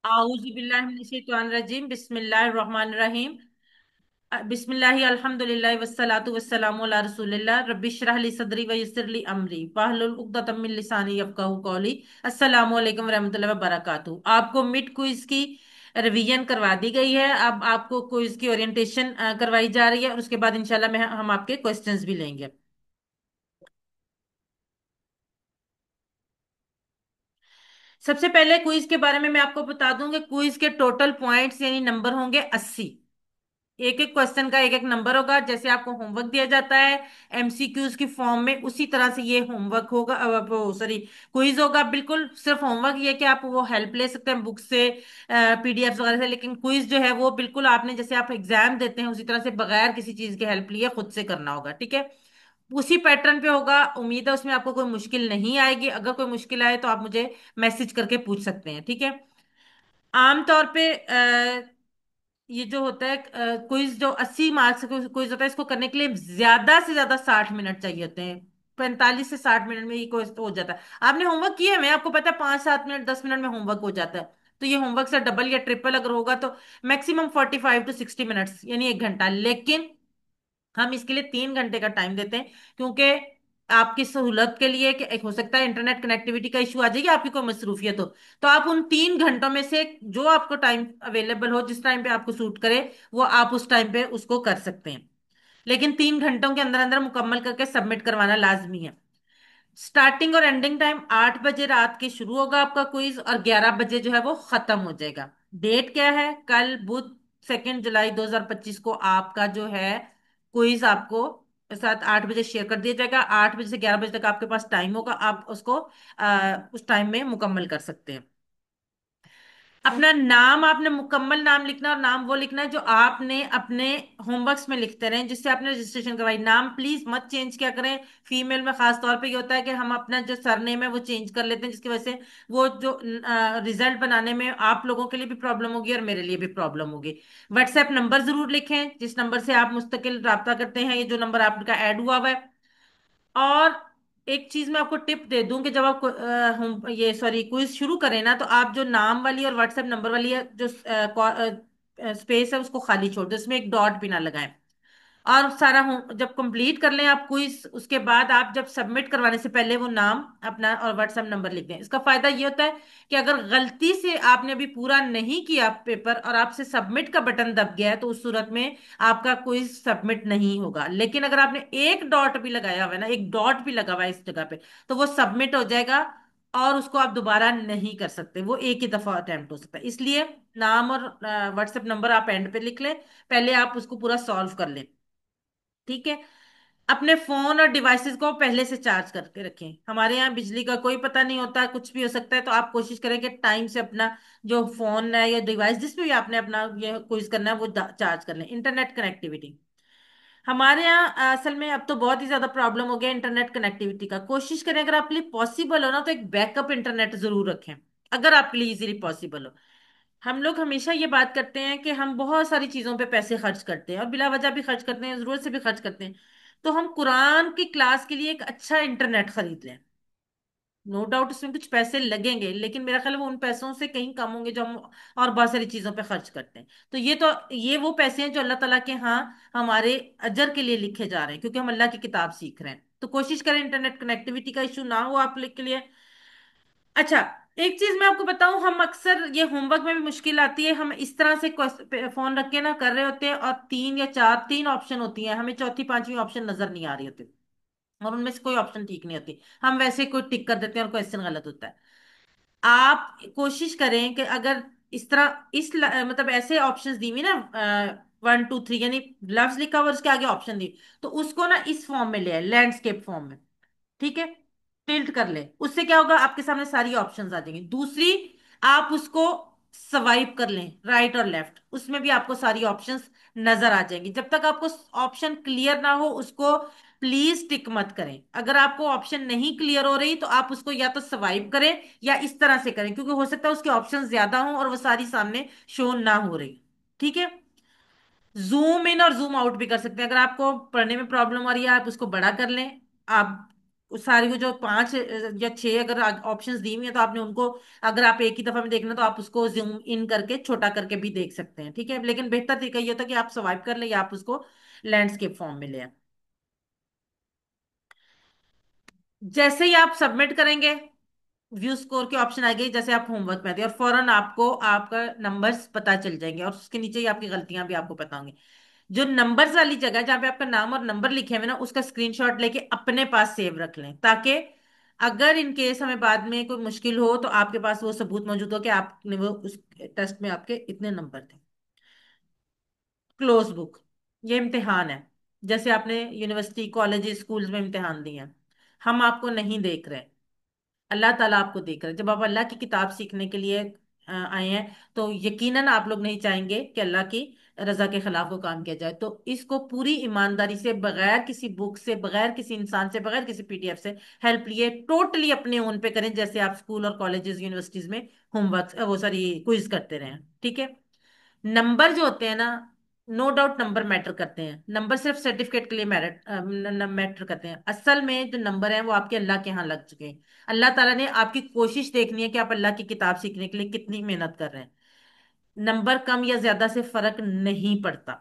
आऊज़ु बिल्लाहि मिनश शैतानिर रजीम बिस्मिल्लाहिर रहमानिर रहीम। बिस्मिल्लाहि अल्हम्दुलिल्लाहि वस्सलातु वस्सलामु अला रसूलिल्लाह रब्बि इश्रह ली सदरी व यस्सिर ली अमरी वाहलुल उक़्दतम मिन लिसानी यफ़क़हू क़ौली। अस्सलामु अलैकुम रहमतुल्लाहि व बरकातुहू। आपको मिड क्विज की रिवीजन करवा दी गई है। अब आपको क्विज की ओरिएंटेशन करवाई जा रही है और उसके बाद इंशाल्लाह हम आपके क्वेश्चंस भी लेंगे। सबसे पहले क्विज के बारे में मैं आपको बता दूं कि क्विज के टोटल पॉइंट्स यानी नंबर होंगे 80। एक एक क्वेश्चन का एक एक नंबर होगा, जैसे आपको होमवर्क दिया जाता है एमसीक्यूज की फॉर्म में, उसी तरह से ये होमवर्क होगा, वो सॉरी क्विज होगा। बिल्कुल सिर्फ होमवर्क ये कि आप वो हेल्प ले सकते हैं बुक से, पीडीएफ वगैरह से, लेकिन क्विज जो है वो बिल्कुल आपने जैसे आप एग्जाम देते हैं उसी तरह से बगैर किसी चीज की हेल्प लिए खुद से करना होगा, ठीक है। उसी पैटर्न पे होगा। उम्मीद है उसमें आपको कोई मुश्किल नहीं आएगी। अगर कोई मुश्किल आए तो आप मुझे मैसेज करके पूछ सकते हैं, ठीक है। आमतौर पे ये जो होता है क्विज, जो 80 मार्क्स का क्विज होता है, इसको करने के लिए ज्यादा से ज्यादा 60 मिनट चाहिए होते हैं। 45 से 60 मिनट में ये क्विज हो जाता है। आपने होमवर्क किया है, मैं आपको पता है 5-7 मिनट 10 मिनट में होमवर्क हो जाता है। तो ये होमवर्क से डबल या ट्रिपल अगर होगा तो मैक्सिमम 45 to 60 मिनट्स यानी 1 घंटा। लेकिन हम इसके लिए 3 घंटे का टाइम देते हैं, क्योंकि आपकी सहूलत के लिए कि एक हो सकता है इंटरनेट कनेक्टिविटी का इशू आ जाएगी, आपकी कोई मसरूफियत हो, तो आप उन 3 घंटों में से जो आपको टाइम अवेलेबल हो, जिस टाइम पे आपको सूट करे, वो आप उस टाइम पे उसको कर सकते हैं। लेकिन 3 घंटों के अंदर अंदर मुकम्मल करके सबमिट करवाना लाजमी है। स्टार्टिंग और एंडिंग टाइम 8 बजे रात के शुरू होगा आपका क्विज, और 11 बजे जो है वो खत्म हो जाएगा। डेट क्या है? कल बुध 2 जुलाई 2025 को आपका जो है क्विज आपको साथ 8 बजे शेयर कर दिया जाएगा। 8 बजे से 11 बजे तक आपके पास टाइम होगा, आप उसको उस टाइम में मुकम्मल कर सकते हैं। अपना नाम, आपने मुकम्मल नाम लिखना, और नाम वो लिखना है जो आपने अपने होमवर्क्स में लिखते रहे जिससे आपने रजिस्ट्रेशन करवाई। नाम प्लीज मत चेंज क्या करें। फीमेल में खास तौर पे ये होता है कि हम अपना जो सरनेम है वो चेंज कर लेते हैं, जिसकी वजह से वो जो रिजल्ट बनाने में आप लोगों के लिए भी प्रॉब्लम होगी और मेरे लिए भी प्रॉब्लम होगी। व्हाट्सएप नंबर जरूर लिखें, जिस नंबर से आप मुस्तकिल राब्ता करते हैं, ये जो नंबर आपका ऐड हुआ हुआ है। और एक चीज मैं आपको टिप दे दूं कि जब आप हम ये सॉरी क्विज शुरू करें ना, तो आप जो नाम वाली और व्हाट्सएप नंबर वाली है जो स्पेस है उसको खाली छोड़ दो, इसमें एक डॉट भी ना लगाएं। और सारा जब कंप्लीट कर लें आप क्विज, उसके बाद आप जब सबमिट करवाने से पहले वो नाम अपना और व्हाट्सएप नंबर लिख दें। इसका फायदा ये होता है कि अगर गलती से आपने अभी पूरा नहीं किया पेपर और आपसे सबमिट का बटन दब गया है, तो उस सूरत में आपका क्विज सबमिट नहीं होगा। लेकिन अगर आपने एक डॉट भी लगाया हुआ है ना, एक डॉट भी लगा हुआ है इस जगह पे, तो वो सबमिट हो जाएगा और उसको आप दोबारा नहीं कर सकते। वो एक ही दफा अटेम्प्ट हो सकता है। इसलिए नाम और व्हाट्सएप नंबर आप एंड पे लिख लें, पहले आप उसको पूरा सॉल्व कर लें, ठीक है। अपने फोन और डिवाइसेस को पहले से चार्ज करके रखें। हमारे यहाँ बिजली का कोई पता नहीं होता, कुछ भी हो सकता है, तो आप कोशिश करें कि टाइम से अपना जो फोन है या डिवाइस जिस पे भी आपने अपना ये क्विज करना है वो चार्ज कर लें। इंटरनेट कनेक्टिविटी, हमारे यहाँ असल में अब तो बहुत ही ज्यादा प्रॉब्लम हो गया इंटरनेट कनेक्टिविटी का। कोशिश करें अगर आपके लिए पॉसिबल हो ना, तो एक बैकअप इंटरनेट जरूर रखें, अगर आपके लिए इजीली पॉसिबल हो। हम लोग हमेशा ये बात करते हैं कि हम बहुत सारी चीजों पे पैसे खर्च करते हैं, और बिला वजह भी खर्च करते हैं, जरूरत से भी खर्च करते हैं। तो हम कुरान की क्लास के लिए एक अच्छा इंटरनेट खरीद लें। नो डाउट उसमें कुछ पैसे लगेंगे, लेकिन मेरा ख्याल है वो उन पैसों से कहीं कम होंगे जो हम और बहुत सारी चीजों पे खर्च करते हैं। तो ये वो पैसे हैं जो अल्लाह ताला के यहाँ हमारे अजर के लिए लिखे जा रहे हैं, क्योंकि हम अल्लाह की किताब सीख रहे हैं। तो कोशिश करें इंटरनेट कनेक्टिविटी का इशू ना हो आप लोग के लिए। अच्छा, एक चीज मैं आपको बताऊं, हम अक्सर ये होमवर्क में भी मुश्किल आती है। हम इस तरह से फोन रख के ना कर रहे होते हैं, और 3 या 4 तीन ऑप्शन होती हैं, हमें चौथी पांचवी ऑप्शन नजर नहीं आ रही होती, और उनमें से कोई ऑप्शन ठीक नहीं होती। हम वैसे कोई टिक कर देते हैं और क्वेश्चन गलत होता है। आप कोशिश करें कि अगर इस तरह मतलब ऐसे ऑप्शंस दी हुई ना, 1 2 3 यानी लफ्ज लिखा हुआ और उसके आगे ऑप्शन दी, तो उसको ना इस फॉर्म में ले आए, लैंडस्केप फॉर्म में, ठीक है। टिल्ट कर ले, उससे क्या होगा, आपके सामने सारी ऑप्शंस आ जाएंगी। दूसरी, आप उसको स्वाइप कर लें राइट और लेफ्ट, उसमें भी आपको सारी ऑप्शंस नजर आ जाएंगी। जब तक आपको ऑप्शन क्लियर ना हो उसको प्लीज टिक मत करें। अगर आपको ऑप्शन नहीं क्लियर हो रही तो आप उसको या तो स्वाइप करें या इस तरह से करें, क्योंकि हो सकता है उसके ऑप्शंस ज्यादा हों और वो सारी सामने शो ना हो रही, ठीक है। जूम इन और जूम आउट भी कर सकते हैं। अगर आपको पढ़ने में प्रॉब्लम आ रही है, आप उसको बड़ा कर लें। आप सारी वो जो पांच या छह अगर ऑप्शंस दी हुई है तो आपने उनको, अगर आप एक ही दफा में देखना तो आप उसको जूम इन करके छोटा करके भी देख सकते हैं, ठीक है। लेकिन बेहतर तरीका ये होता है कि आप स्वाइप कर ले या आप उसको लैंडस्केप फॉर्म में ले आएं। जैसे ही आप सबमिट करेंगे, व्यू स्कोर के ऑप्शन आ गई, जैसे आप होमवर्क में आते हैं और फौरन आपको आपका नंबर्स पता चल जाएंगे और उसके नीचे ही आपकी गलतियां भी आपको पता होंगी। जो नंबर्स वाली जगह है, जहाँ पे आपका नाम और नंबर लिखे हुए ना, उसका स्क्रीनशॉट लेके अपने पास सेव रख लें, ताकि अगर इन केस हमें बाद में कोई मुश्किल हो तो आपके पास वो सबूत मौजूद हो कि आपने वो उस टेस्ट में आपके इतने नंबर थे। क्लोज बुक, ये इम्तिहान है। जैसे आपने यूनिवर्सिटी कॉलेज स्कूल्स में इम्तिहान दिए हैं, हम आपको नहीं देख रहे, अल्लाह ताला आपको देख रहे हैं। जब आप अल्लाह की किताब सीखने के लिए आए हैं तो यकीनन आप लोग नहीं चाहेंगे कि अल्लाह की रजा के खिलाफ वो काम किया जाए। तो इसको पूरी ईमानदारी से, बगैर किसी बुक से, बगैर किसी इंसान से, बगैर किसी पीडीएफ से हेल्प लिए टोटली अपने ओन पे करें, जैसे आप स्कूल और कॉलेजेस यूनिवर्सिटीज में होमवर्क, वो सॉरी क्विज करते रहे, ठीक है। नंबर जो होते हैं ना, नो डाउट नंबर मैटर करते हैं, नंबर सिर्फ सर्टिफिकेट के लिए मैटर करते हैं। असल में जो नंबर है वो आपके अल्लाह के यहाँ लग चुके हैं। अल्लाह ताला ने आपकी कोशिश देखनी है कि आप अल्लाह की किताब सीखने के लिए कितनी मेहनत कर रहे हैं। नंबर कम या ज्यादा से फर्क नहीं पड़ता।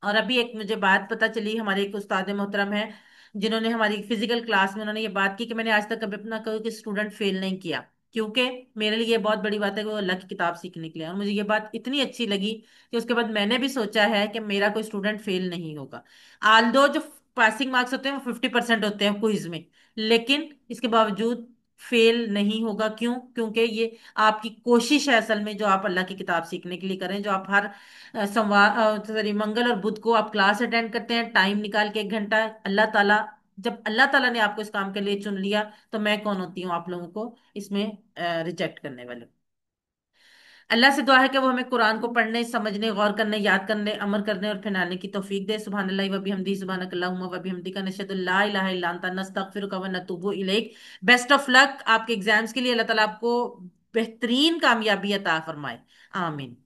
और अभी एक मुझे बात पता चली, हमारे एक उस्ताद मोहतरम है जिन्होंने हमारी फिजिकल क्लास में उन्होंने ये बात की कि मैंने आज तक कभी अपना कोई स्टूडेंट फेल नहीं किया, क्योंकि मेरे लिए ये बहुत बड़ी बात है कि वो अल्लाह की किताब सीखने के लिए। और मुझे ये बात इतनी अच्छी लगी कि उसके बाद मैंने भी सोचा है कि मेरा कोई स्टूडेंट फेल नहीं होगा। आल्दो जो पासिंग मार्क्स होते हैं वो 50% होते हैं क्विज में, लेकिन इसके बावजूद फेल नहीं होगा। क्यों? क्योंकि ये आपकी कोशिश है असल में, जो आप अल्लाह की किताब सीखने के लिए करें, जो आप हर सोमवार सॉरी मंगल और बुध को आप क्लास अटेंड करते हैं टाइम निकाल के 1 घंटा। अल्लाह ताला, जब अल्लाह ताला ने आपको इस काम के लिए चुन लिया तो मैं कौन होती हूँ आप लोगों को इसमें रिजेक्ट करने वाले। अल्लाह से दुआ है कि वो हमें कुरान को पढ़ने, समझने, गौर करने, याद करने, अमल करने और फिनाने की तौफीक दे। सुभान अल्लाह व बिहम्दी, सुभानक अल्लाहुम्मा व बिहम्दिका, नशहदु ला इलाहा इल्ला अंता, नस्तगफिरुका व नतूबु इलैक। बेस्ट ऑफ लक आपके एग्जाम्स के लिए। अल्लाह ताला आपको बेहतरीन कामयाबी अता फरमाए। आमीन।